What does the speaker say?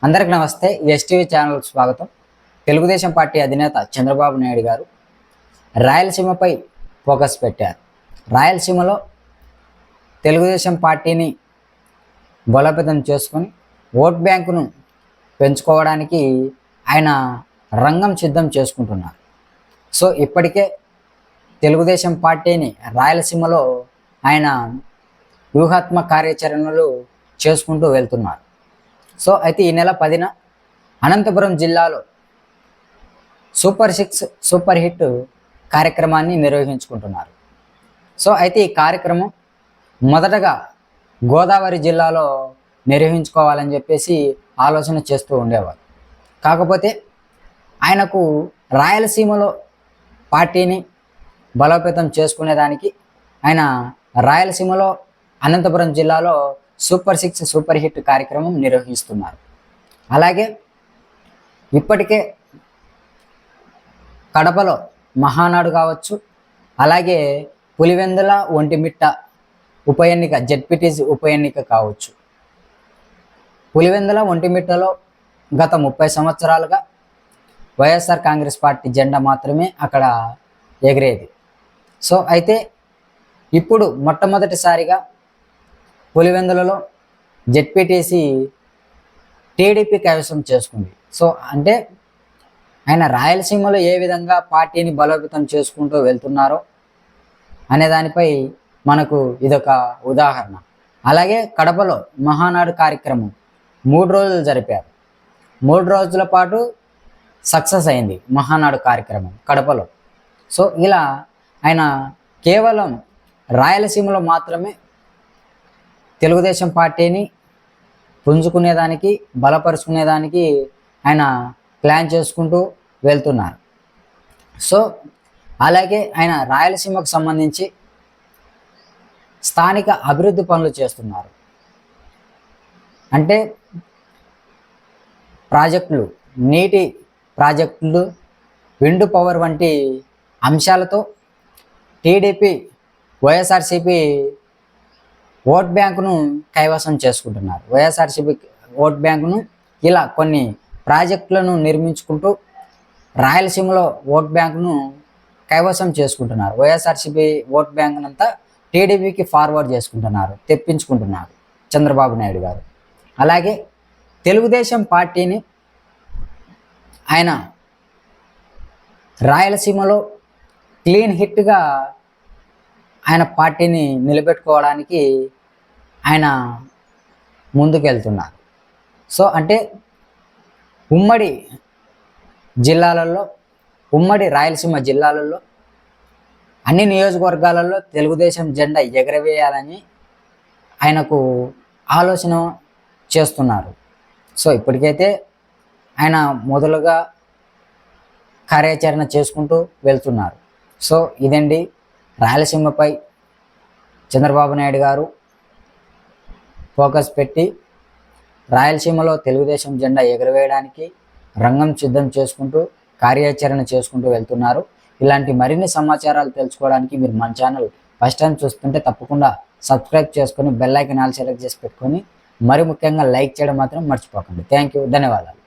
అందరికి నమస్తే. ఎస్టీవీ ఛానల్కి స్వాగతం. తెలుగుదేశం పార్టీ అధినేత చంద్రబాబు నాయుడు గారు రాయలసీమపై ఫోకస్ పెట్టారు. రాయలసీమలో తెలుగుదేశం పార్టీని బలోపేతం చేసుకొని ఓట్ బ్యాంకును పెంచుకోవడానికి ఆయన రంగం సిద్ధం చేసుకుంటున్నారు. సో ఇప్పటికే తెలుగుదేశం పార్టీని రాయలసీమలో ఆయన వ్యూహాత్మక కార్యాచరణలు చేసుకుంటూ వెళ్తున్నారు. సో అయితే ఈ నెల 10న అనంతపురం జిల్లాలో సూపర్ హిట్ కార్యక్రమాన్ని నిర్వహించుకుంటున్నారు. సో అయితే ఈ కార్యక్రమం మొదటగా గోదావరి జిల్లాలో నిర్వహించుకోవాలని చెప్పేసి ఆలోచన చేస్తూ ఉండేవారు. కాకపోతే ఆయనకు రాయలసీమలో పార్టీని బలోపేతం చేసుకునేదానికి ఆయన రాయలసీమలో అనంతపురం జిల్లాలో సూపర్ హిట్ కార్యక్రమం నిర్వహిస్తున్నారు. అలాగే ఇప్పటికే కడపలో మహానాడు కావచ్చు, అలాగే పులివెందుల ఒంటిమిట్ట ఉప ఎన్నిక జెడ్పీటీసీ ఉప ఎన్నిక కావచ్చు. పులివెందుల ఒంటిమిట్టలో గత 30 సంవత్సరాలుగా వైఎస్ఆర్ కాంగ్రెస్ పార్టీ జెండా మాత్రమే అక్కడ ఎగిరేది. సో అయితే ఇప్పుడు మొట్టమొదటిసారిగా పులివెందులలో జెడ్పీటీసీ టీడీపీ కైవసం చేసుకుంది. సో అంటే ఆయన రాయలసీమలో ఏ విధంగా పార్టీని బలోపేతం చేసుకుంటూ వెళ్తున్నారో అనే దానిపై మనకు ఇదొక ఉదాహరణ. అలాగే కడపలో మహానాడు కార్యక్రమం 3 రోజులు జరిపారు. 3 రోజుల పాటు సక్సెస్ అయింది మహానాడు కార్యక్రమం కడపలో. సో ఇలా ఆయన కేవలం రాయలసీమలో మాత్రమే తెలుగుదేశం పార్టీని పుంజుకునేదానికి బలపరుచుకునేదానికి ఆయన ప్లాన్ చేసుకుంటూ వెళ్తున్నారు. సో అలాగే ఆయన రాయలసీమకు సంబంధించి స్థానిక అభివృద్ధి పనులు చేస్తున్నారు. అంటే ప్రాజెక్టులు, నీటి ప్రాజెక్టులు, విండ్ పవర్ వంటి అంశాలతో టీడీపీ వైఎస్ఆర్సీపీ ఓట్ బ్యాంకును కైవసం చేసుకుంటున్నారు. వైఎస్ఆర్సీపీ ఓట్ బ్యాంకును ఇలా కొన్ని ప్రాజెక్టులను నిర్మించుకుంటూ రాయలసీమలో ఓట్ బ్యాంకును కైవసం చేసుకుంటున్నారు. వైఎస్ఆర్సీపీ ఓట్ బ్యాంకునంతా టీడీపీకి ఫార్వర్డ్ చేసుకుంటున్నారు, తెప్పించుకుంటున్నారు చంద్రబాబు నాయుడు గారు. అలాగే తెలుగుదేశం పార్టీని ఆయన రాయలసీమలో క్లీన్ హిట్గా ఆయన పార్టీని నిలబెట్టుకోవడానికి ఆయన ముందుకెళ్తున్నారు. సో అంటే ఉమ్మడి రాయలసీమ జిల్లాలలో అన్ని నియోజకవర్గాలలో తెలుగుదేశం జెండా ఎగరవేయాలని ఆయనకు ఆలోచన చేస్తున్నారు. సో ఇప్పటికైతే ఆయన మొదలుగా కార్యాచరణ చేసుకుంటూ వెళ్తున్నారు. సో ఇదండి రాయలసీమపై చంద్రబాబు నాయుడు గారు ఫోకస్ పెట్టి రాయలసీమలో తెలుగుదేశం జెండా ఎగురవేయడానికి రంగం సిద్ధం చేసుకుంటూ కార్యాచరణ చేసుకుంటూ వెళ్తున్నారు. ఇలాంటి మరిన్ని సమాచారాలు తెలుసుకోవడానికి మీరు మన ఛానల్ ఫస్ట్ టైం చూస్తుంటే తప్పకుండా సబ్స్క్రైబ్ చేసుకొని బెల్ ఐకాన్ ఆల్ సెలెక్ట్ చేసి పెట్టుకొని మరి ముఖ్యంగా లైక్ చేయడం మాత్రం మర్చిపోకండి. థ్యాంక్ యూ, ధన్యవాదాలు.